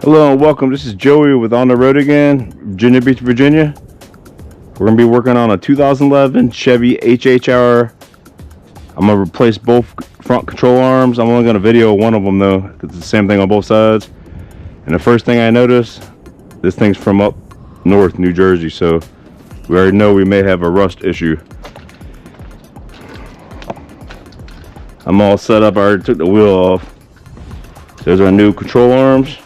Hello and welcome. This is Joey with On the Road Again, Virginia Beach, Virginia. We're going to be working on a 2011 Chevy HHR. I'm going to replace both front control arms. I'm only going to video one of them though, because it's the same thing on both sides. And the first thing I noticed, this thing's from up north, New Jersey, so we already know we may have a rust issue. I'm all set up. I already took the wheel off. There's our new control arms.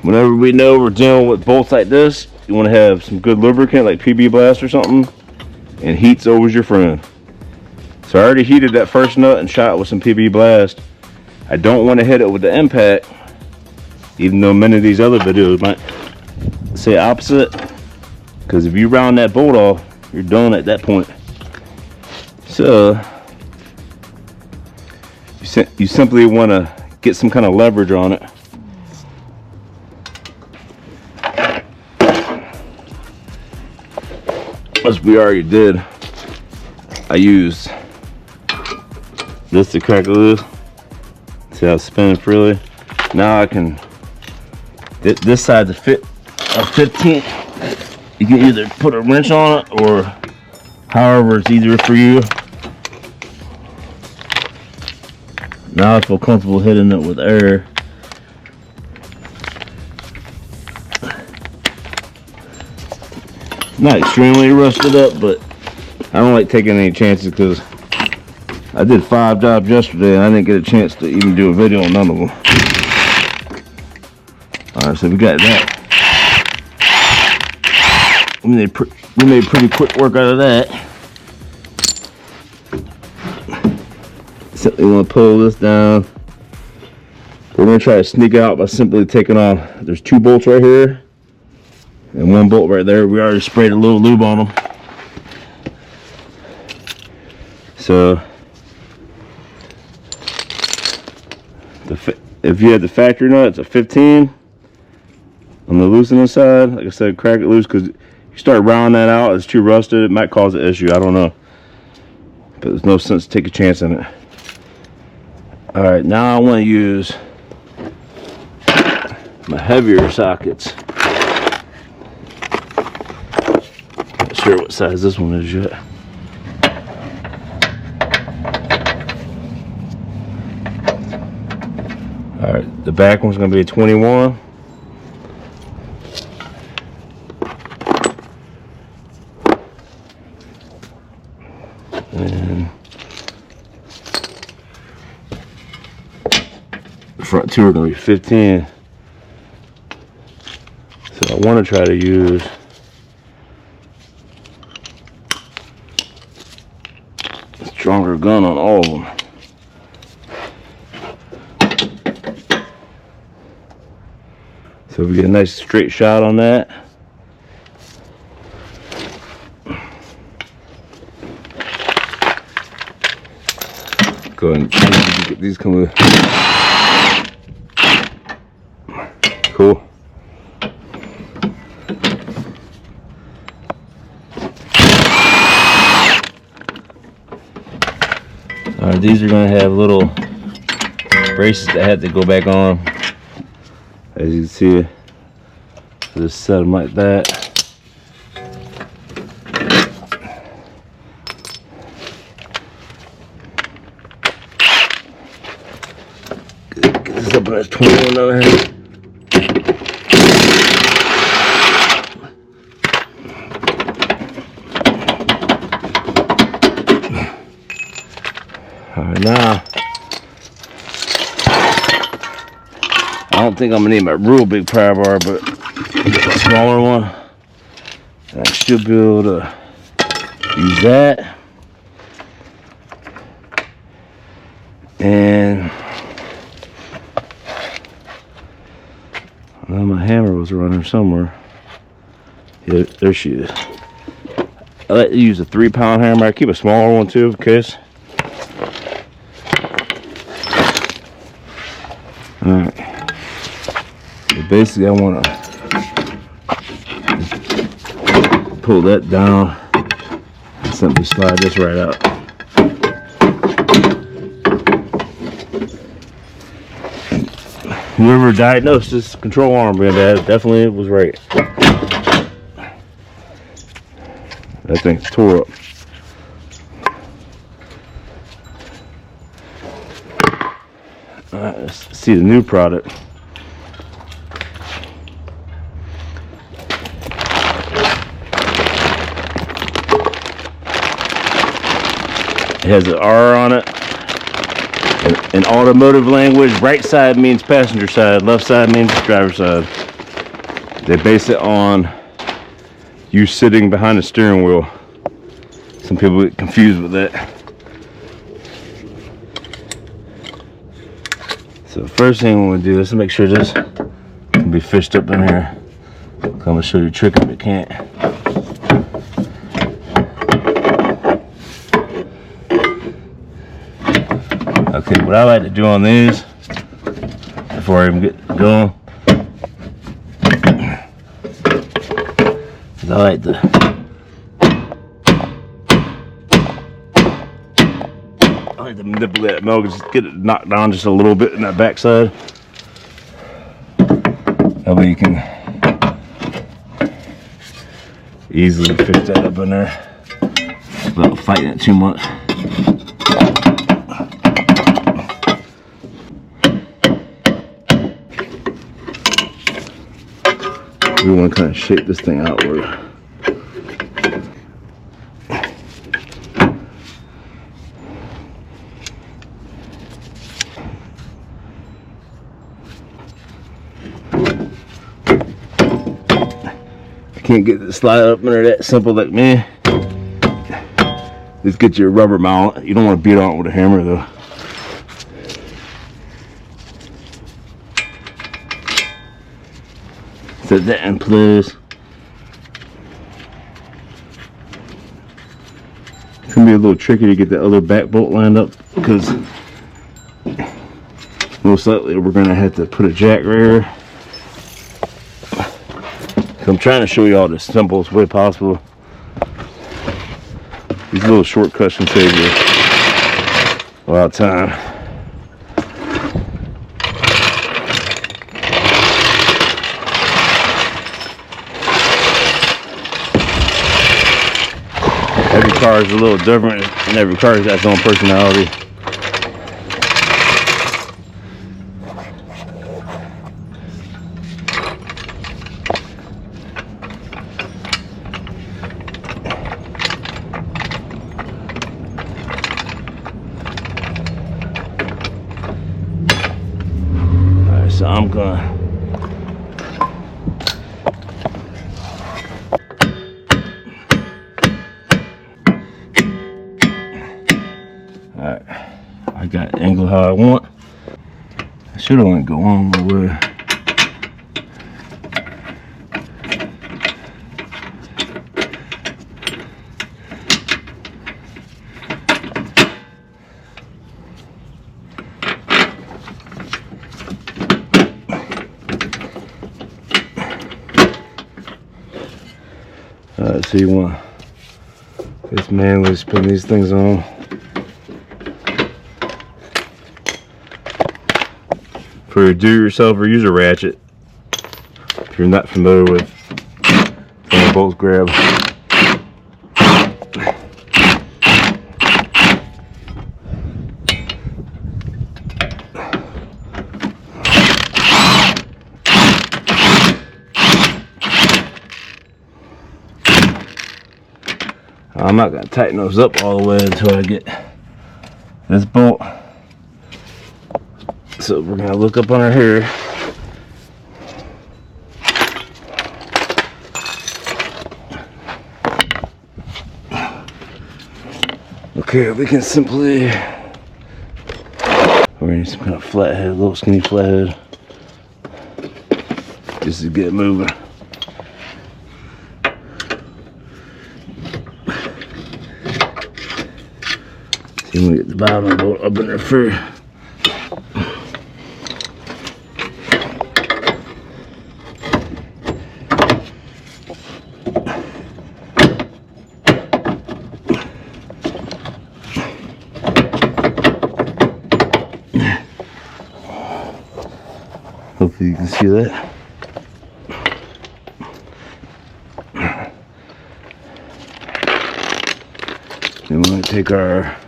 Whenever we know we're dealing with bolts like this, you want to have some good lubricant like PB Blast or something, and heat's always your friend. So I already heated that first nut and shot it with some PB Blast. I don't want to hit it with the impact, even though many of these other videos might say opposite, because if you round that bolt off, you're done at that point. So you simply want to get some kind of leverage on it. As we already did, I used this to crack it loose. See how it's spinning freely? Now I can, this side's a 15. You can either put a wrench on it or however it's easier for you. Now I feel comfortable hitting it with air. Not extremely rusted up, but I don't like taking any chances because I did 5 jobs yesterday and I didn't get a chance to even do a video on none of them. Alright, so we got that. We made pretty quick work out of that. Simply want to pull this down. We're going to try to sneak out by simply taking off. There's 2 bolts right here and 1 bolt right there. We already sprayed a little lube on them. So if you had the factory nut, it's a 15 on the loosening side. Like I said, crack it loose, because you start rounding that out, it's too rusted, it might cause an issue. I don't know, but there's no sense to take a chance in it. All right, now I want to use my heavier sockets. Not sure what size this one is yet. All right, the back one's going to be a 21. And the front 2 are going to be 15. So I want to try to use a stronger gun on all of them. So we get a nice straight shot on that. Go ahead and get these coming. Cool. Alright, these are going to have little braces that had to go back on. As you can see, just set them like that. Get this up on this 21 over here. Alright, now I don't think I'm gonna need my real big pry bar, but a smaller one. And I should be able to use that. And well, my hammer was running somewhere. Yeah, there she is. I like to use a 3-pound hammer. I keep a smaller one too, in case. Alright. Basically, I want to pull that down and simply slide this right out. Whoever diagnosed this control arm, that definitely was right. That thing's tore up. Alright, let's see the new product. It has an R on it. In automotive language, right side means passenger side, left side means driver's side. They base it on you sitting behind the steering wheel. Some people get confused with that. So the first thing we want to do is to make sure this can be fished up in here. I'm going to show you a trick if it can't. Okay, what I like to do on these, before I even get going, is I like to manipulate that metal, just get it knocked down just a little bit in that backside. That way you can easily fish that up in there without fighting it too much. We want to kind of shape this thing outward. I can't get it to slide up under that simple like me. Just get your rubber mount. You don't want to beat on it with a hammer though. Set that in place. It's gonna be a little tricky to get the other back bolt lined up because most likely we're gonna have to put a jack right here. So I'm trying to show you all the simplest way possible. These little shortcuts can save you a lot of time. Every car is a little different, and every car has its own personality. Alright, so I'm gonna I got the angle how I want. I should have went go on my way. Alright, so you want this manually just putting these things on. For a do-yourself or use a ratchet, if you're not familiar with trying to bolt grab. I'm not going to tighten those up all the way until I get this bolt. So we're going to look up under here. Okay, we can simply, we're going to need some kind of flathead, a little skinny flathead, just to get it moving. See, I'm going to get the bottom of the bolt up in there first. So you can see that. Then we're going to take our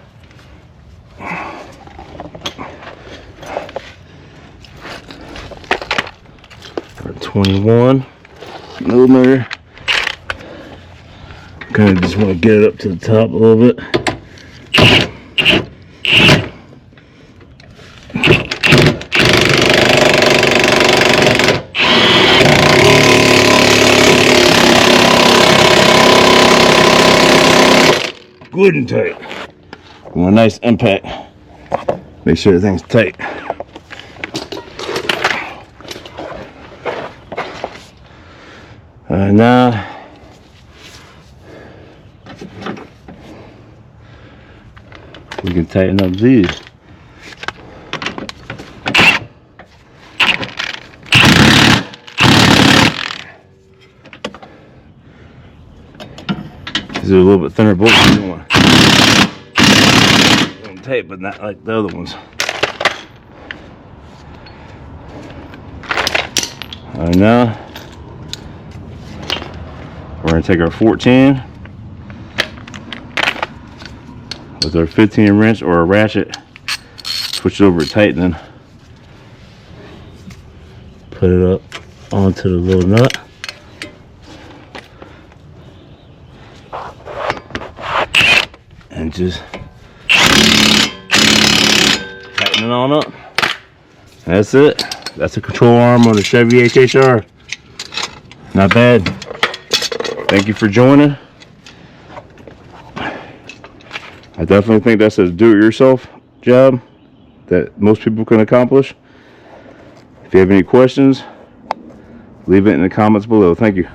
21 millimeter. Kind of just want to get it up to the top a little bit. Good and tight. We want a nice impact. Make sure everything's tight. Now we can tighten up these. These are a little bit thinner bolts than the one. Tight, but not like the other ones. Alright, now we're going to take our 14 with our 15 wrench or a ratchet, switch it over to tightening, put it up onto the little nut, and just tighten it on up. That's it. That's a control arm on the Chevy HHR. Not bad. Thank you for joining. I definitely think that's a do-it-yourself job that most people can accomplish. If you have any questions, leave it in the comments below. Thank you.